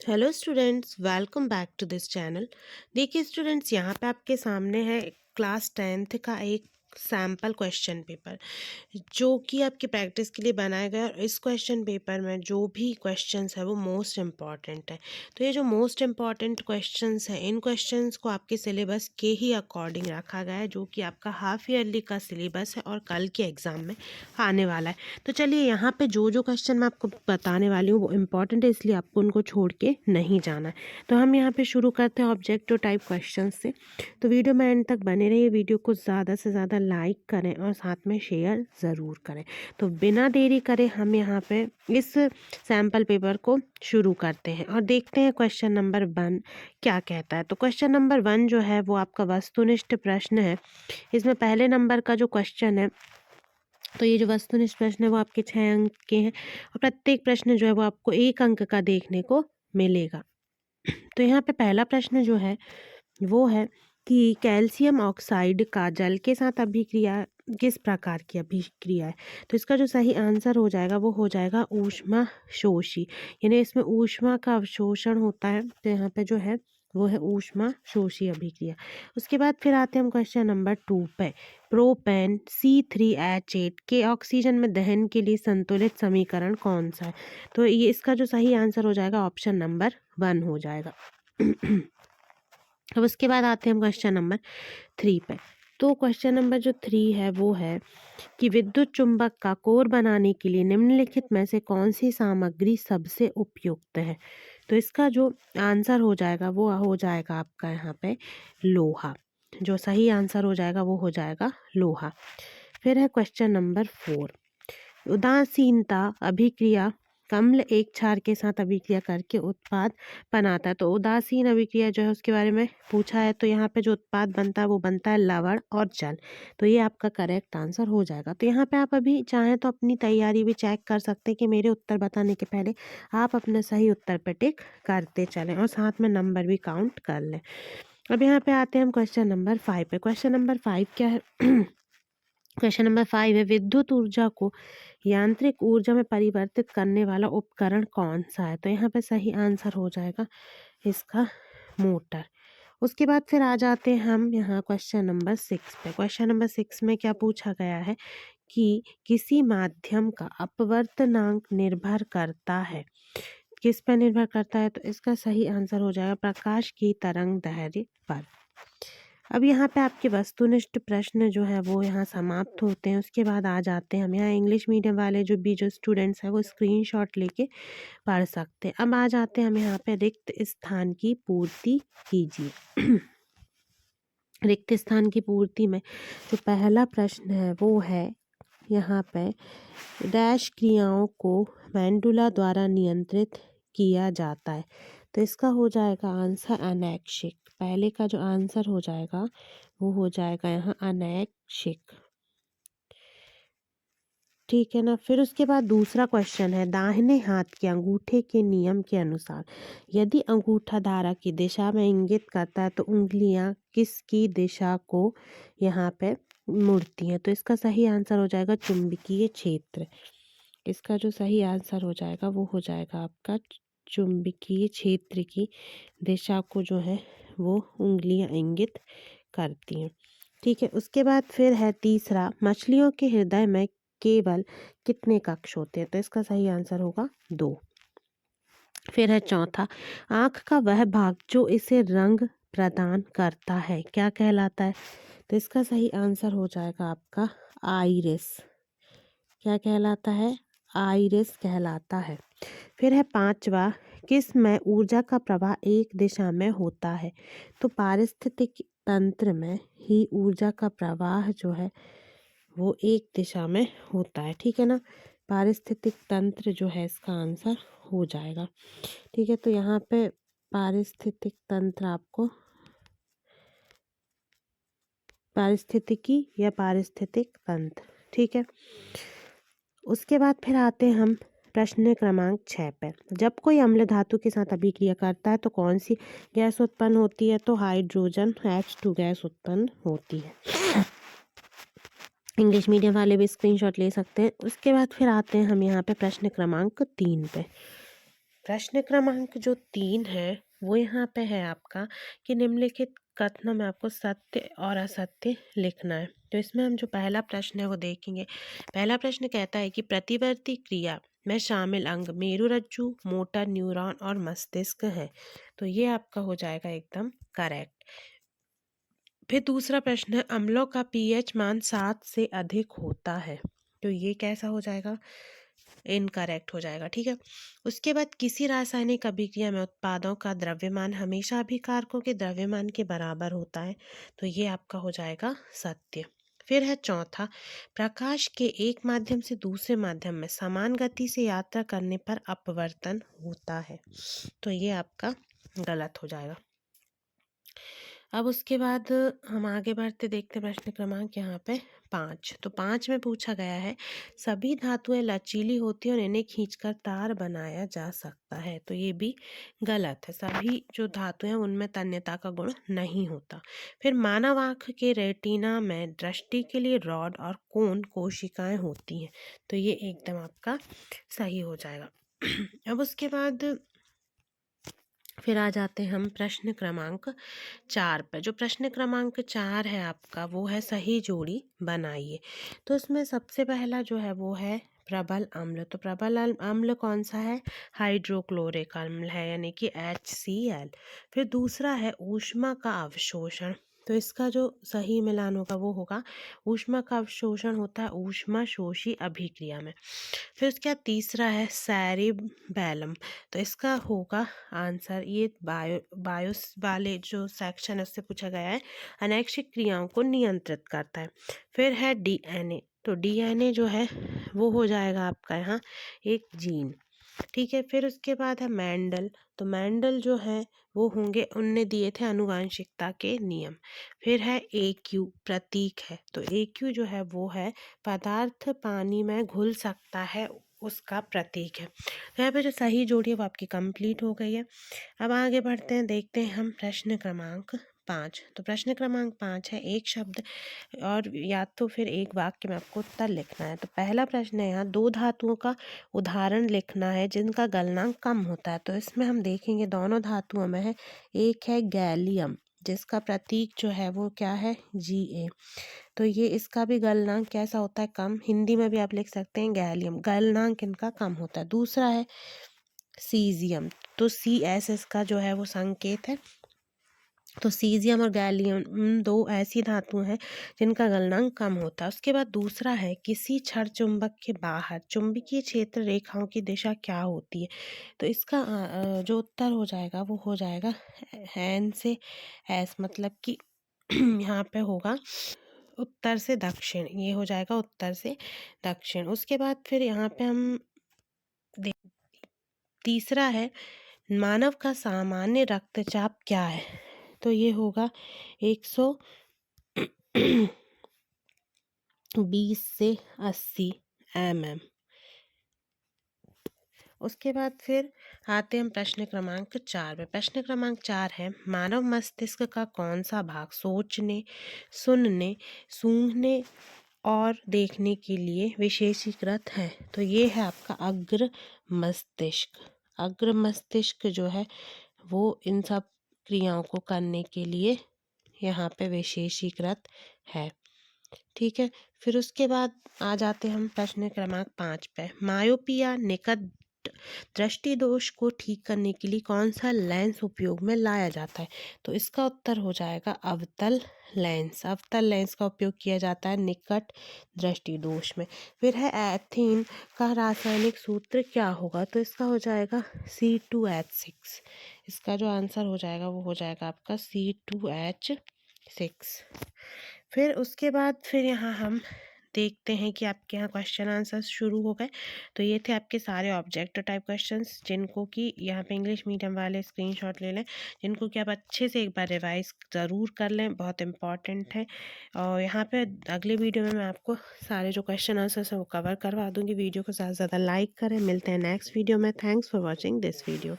Hello students, welcome back to this channel. देखिए students, यहाँ पे आपके सामने है क्लास 10th का एक सैम्पल क्वेश्चन पेपर जो कि आपकी प्रैक्टिस के लिए बनाया गया है। और इस क्वेश्चन पेपर में जो भी क्वेश्चंस है वो मोस्ट इम्पॉर्टेंट है। तो ये जो मोस्ट इम्पॉर्टेंट क्वेश्चंस हैं, इन क्वेश्चंस को आपके सिलेबस के ही अकॉर्डिंग रखा गया है, जो कि आपका हाफ ईयरली का सिलेबस है और कल के एग्ज़ाम में आने वाला है। तो चलिए, यहाँ पे जो जो क्वेश्चन मैं आपको बताने वाली हूँ वो इम्पॉर्टेंट है, इसलिए आपको उनको छोड़ के नहीं जाना है। तो हम यहाँ पे शुरू करते हैं ऑब्जेक्टिव टाइप क्वेश्चन से। तो वीडियो में एंड तक बने रहिए, वीडियो को ज़्यादा से ज़्यादा लाइक करें और साथ में शेयर ज़रूर करें। तो बिना देरी करे हम यहाँ पे इस सैम्पल पेपर को शुरू करते हैं और देखते हैं क्वेश्चन नंबर 1 क्या कहता है। तो क्वेश्चन नंबर 1 जो है वो आपका वस्तुनिष्ठ प्रश्न है। इसमें पहले नंबर का जो क्वेश्चन है, तो ये जो वस्तुनिष्ठ प्रश्न है वो आपके 6 अंक के हैं और प्रत्येक प्रश्न जो है वो आपको 1 अंक का देखने को मिलेगा। तो यहाँ पे पहला प्रश्न जो है वो है कि कैल्शियम ऑक्साइड का जल के साथ अभिक्रिया किस प्रकार की अभिक्रिया है। तो इसका जो सही आंसर हो जाएगा वो हो जाएगा ऊष्मा शोषी, यानी इसमें ऊष्मा का अवशोषण होता है। तो यहाँ पे जो है वो है ऊष्मा शोषी अभिक्रिया। उसके बाद फिर आते हैं हम क्वेश्चन नंबर 2 पे। प्रोपेन C3H8 के ऑक्सीजन में दहन के लिए संतुलित समीकरण कौन सा है। तो ये इसका जो सही आंसर हो जाएगा ऑप्शन नंबर 1 हो जाएगा। अब उसके बाद आते हैं हम क्वेश्चन नंबर 3 पे। तो क्वेश्चन नंबर जो 3 है वो है कि विद्युत चुंबक का कोर बनाने के लिए निम्नलिखित में से कौन सी सामग्री सबसे उपयुक्त है। तो इसका जो आंसर हो जाएगा वो हो जाएगा आपका यहाँ पे लोहा। जो सही आंसर हो जाएगा वो हो जाएगा लोहा। फिर है क्वेश्चन नंबर 4। उदासीनता अभिक्रिया अम्ल एक क्षार के साथ अभिक्रिया करके उत्पाद बनाता है। तो उदासीन अभिक्रिया जो है उसके बारे में पूछा है। तो यहाँ पे जो उत्पाद बनता है वो बनता है लवण और जल। तो ये आपका करेक्ट आंसर हो जाएगा। तो यहाँ पे आप अभी चाहें तो अपनी तैयारी भी चेक कर सकते हैं कि मेरे उत्तर बताने के पहले आप अपने सही उत्तर पे टिक करते चलें और साथ में नंबर भी काउंट कर लें। अब यहाँ पे आते हैं हम क्वेश्चन नंबर 5 पे। क्वेश्चन नंबर 5 क्या है? क्वेश्चन नंबर 5 है, विद्युत ऊर्जा को यांत्रिक ऊर्जा में परिवर्तित करने वाला उपकरण कौन सा है। तो यहाँ पे सही आंसर हो जाएगा इसका मोटर। उसके बाद फिर आ जाते हैं हम यहाँ क्वेश्चन नंबर 6 पे। क्वेश्चन नंबर 6 में क्या पूछा गया है कि किसी माध्यम का अपवर्तनांक निर्भर करता है, किस पर निर्भर करता है। तो इसका सही आंसर हो जाएगा प्रकाश की तरंग दैर्ध्य पर। अब यहाँ पे आपके वस्तुनिष्ठ प्रश्न जो है वो यहाँ समाप्त होते हैं। उसके बाद आ जाते हैं हम यहाँ इंग्लिश मीडियम वाले जो स्टूडेंट्स हैं वो स्क्रीनशॉट लेके पढ़ सकते हैं। अब आ जाते हैं हम यहाँ पे रिक्त स्थान की पूर्ति कीजिए। रिक्त स्थान की पूर्ति में जो पहला प्रश्न है वो है यहाँ पे डैश क्रियाओं को मेंडुला द्वारा नियंत्रित किया जाता है। तो इसका हो जाएगा आंसर अनैक्षिक। पहले का जो आंसर हो जाएगा वो हो जाएगा यहाँ अनैक्षिक। ठीक है ना। फिर उसके बाद दूसरा क्वेश्चन है, दाहिने हाथ के अंगूठे के नियम के अनुसार यदि अंगूठा धारा की दिशा में इंगित करता है तो उंगलियां किसकी दिशा को यहाँ पे मुड़ती हैं। तो इसका सही आंसर हो जाएगा चुंबकीय क्षेत्र। इसका जो सही आंसर हो जाएगा वो हो जाएगा आपका चुंबकीय क्षेत्र की दिशा को जो है वो उंगलियां इंगित करती हैं। ठीक है। उसके बाद फिर है तीसरा, मछलियों के हृदय में केवल कितने कक्ष होते हैं। तो इसका सही आंसर होगा 2। फिर है चौथा, आँख का वह भाग जो इसे रंग प्रदान करता है क्या कहलाता है। तो इसका सही आंसर हो जाएगा आपका आइरिस। क्या कहलाता है? आइरिस कहलाता है। फिर है पांचवा, किस में ऊर्जा का प्रवाह एक दिशा में होता है। तो पारिस्थितिक तंत्र में ही ऊर्जा का प्रवाह जो है वो एक दिशा में होता है। ठीक है ना। पारिस्थितिक तंत्र जो है इसका आंसर हो जाएगा। ठीक है। तो यहाँ पे पारिस्थितिक तंत्र आपको पारिस्थितिकी या पारिस्थितिक तंत्र। ठीक है। उसके बाद फिर आते हैं हम प्रश्न क्रमांक 6 पे। जब कोई अम्ल धातु के साथ अभिक्रिया करता है तो कौन सी गैस उत्पन्न होती है। तो हाइड्रोजन H2 गैस उत्पन्न होती है। इंग्लिश मीडियम वाले भी स्क्रीनशॉट ले सकते हैं। उसके बाद फिर आते हैं हम यहाँ पे प्रश्न क्रमांक 3 पे। प्रश्न क्रमांक जो 3 है वो यहाँ पे है आपका कि निम्नलिखित कथनों में आपको सत्य और असत्य लिखना है। तो इसमें हम जो पहला प्रश्न है वो देखेंगे। पहला प्रश्न कहता है कि प्रतिवर्ती क्रिया में शामिल अंग मेरुरज्जु, मोटर न्यूरॉन और मस्तिष्क है। तो ये आपका हो जाएगा एकदम करेक्ट। फिर दूसरा प्रश्न है अम्लों का पीएच मान 7 से अधिक होता है। तो ये कैसा हो जाएगा? इनकरेक्ट हो जाएगा। ठीक है। उसके बाद किसी रासायनिक अभिक्रिया में उत्पादों का द्रव्यमान हमेशा अभिकारकों के द्रव्यमान के बराबर होता है। तो ये आपका हो जाएगा सत्य। फिर है चौथा, प्रकाश के एक माध्यम से दूसरे माध्यम में समान गति से यात्रा करने पर अपवर्तन होता है। तो ये आपका गलत हो जाएगा। अब उसके बाद हम आगे बढ़ते देखते प्रश्न क्रमांक यहाँ पे 5। तो 5 में पूछा गया है सभी धातुएं लचीली होती हैं और इन्हें खींचकर तार बनाया जा सकता है। तो ये भी गलत है। सभी जो धातुएं हैं उनमें तन्यता का गुण नहीं होता। फिर मानव आँख के रेटिना में दृष्टि के लिए रॉड और कोन कोशिकाएं होती हैं। तो ये एकदम आपका सही हो जाएगा। अब उसके बाद फिर आ जाते हैं हम प्रश्न क्रमांक 4 पर। जो प्रश्न क्रमांक 4 है आपका वो है सही जोड़ी बनाइए। तो इसमें सबसे पहला जो है वो है प्रबल अम्ल। तो प्रबल अम्ल कौन सा है? हाइड्रोक्लोरिक अम्ल है, यानी कि HCl। फिर दूसरा है ऊष्मा का अवशोषण। तो इसका जो सही मिलान होगा वो होगा ऊष्मा का अवशोषण होता है ऊष्मा शोषी अभिक्रिया में। फिर उसके बाद तीसरा है सेरिबैलम। तो इसका होगा आंसर, ये बायोस वाले जो सेक्शन है उससे पूछा गया है, अनैच्छिक क्रियाओं को नियंत्रित करता है। फिर है DNA। तो DNA जो है वो हो जाएगा आपका यहाँ एक जीन। ठीक है। फिर उसके बाद है मेंडल। तो मेंडल जो है वो होंगे, उनने दिए थे अनुवांशिकता के नियम। फिर है AQ, प्रतीक है। तो AQ जो है वो है पदार्थ पानी में घुल सकता है, उसका प्रतीक है। तो यहाँ पे जो सही जोड़ी है वो आपकी कंप्लीट हो गई है। अब आगे बढ़ते हैं, देखते हैं हम प्रश्न क्रमांक 5। तो प्रश्न क्रमांक 5 है एक शब्द और या तो फिर एक वाक्य में आपको उत्तर लिखना है। तो पहला प्रश्न है यहाँ दो धातुओं का उदाहरण लिखना है जिनका गलनांक कम होता है। तो इसमें हम देखेंगे दोनों धातुओं में है, एक है गैलियम जिसका प्रतीक जो है वो क्या है Ga। तो ये इसका भी गलनांक कैसा होता है? कम। हिंदी में भी आप लिख सकते हैं गैलियम, गलनांक इनका कम होता है। दूसरा है सीजियम। तो CS इसका जो है वो संकेत है। तो सीजियम और गैलियम दो ऐसी धातु हैं जिनका गलनांक कम होता है। उसके बाद दूसरा है किसी क्षण चुंबक के बाहर चुंबकीय क्षेत्र रेखाओं की दिशा क्या होती है? तो इसका जो उत्तर हो जाएगा वो हो जाएगा N से S, मतलब कि यहाँ पे होगा उत्तर से दक्षिण। ये हो जाएगा उत्तर से दक्षिण। उसके बाद फिर यहाँ पे हम तीसरा है मानव का सामान्य रक्तचाप क्या है? तो ये होगा 120 से 80 mm। उसके बाद फिर आते हम प्रश्न क्रमांक 4 में। प्रश्न क्रमांक 4 है मानव मस्तिष्क का कौन सा भाग सोचने, सुनने, सूंघने और देखने के लिए विशेषीकृत है? तो ये है आपका अग्र मस्तिष्क। अग्र मस्तिष्क जो है वो इन सब क्रियाओं को करने के लिए यहाँ पे विशेषीकृत है। ठीक है। फिर उसके बाद आ जाते हम प्रश्न क्रमांक 5 पे। मायोपिया निकट दृष्टि दोष को ठीक करने के लिए कौन सा लेंस उपयोग में लाया जाता है? तो इसका उत्तर हो जाएगा अवतल लेंस। अवतल लेंस का उपयोग किया जाता है निकट दृष्टि दोष में। फिर है एथीन का रासायनिक सूत्र क्या होगा? तो इसका हो जाएगा C2H6। इसका जो आंसर हो जाएगा वो हो जाएगा आपका C2H6। फिर उसके बाद फिर यहाँ हम देखते हैं कि आपके यहाँ क्वेश्चन आंसर शुरू हो गए। तो ये थे आपके सारे ऑब्जेक्ट टाइप क्वेश्चंस जिनको कि यहाँ पे इंग्लिश मीडियम वाले स्क्रीनशॉट ले लें, जिनको कि आप अच्छे से एक बार रिवाइज ज़रूर कर लें, बहुत इंपॉर्टेंट है। और यहाँ पे अगले वीडियो में मैं आपको सारे जो क्वेश्चन आंसर्स हैं वो कवर करवा दूँगी। वीडियो को ज़्यादा से ज़्यादा लाइक करें। मिलते हैं नेक्स्ट वीडियो में। Thanks for watching this video.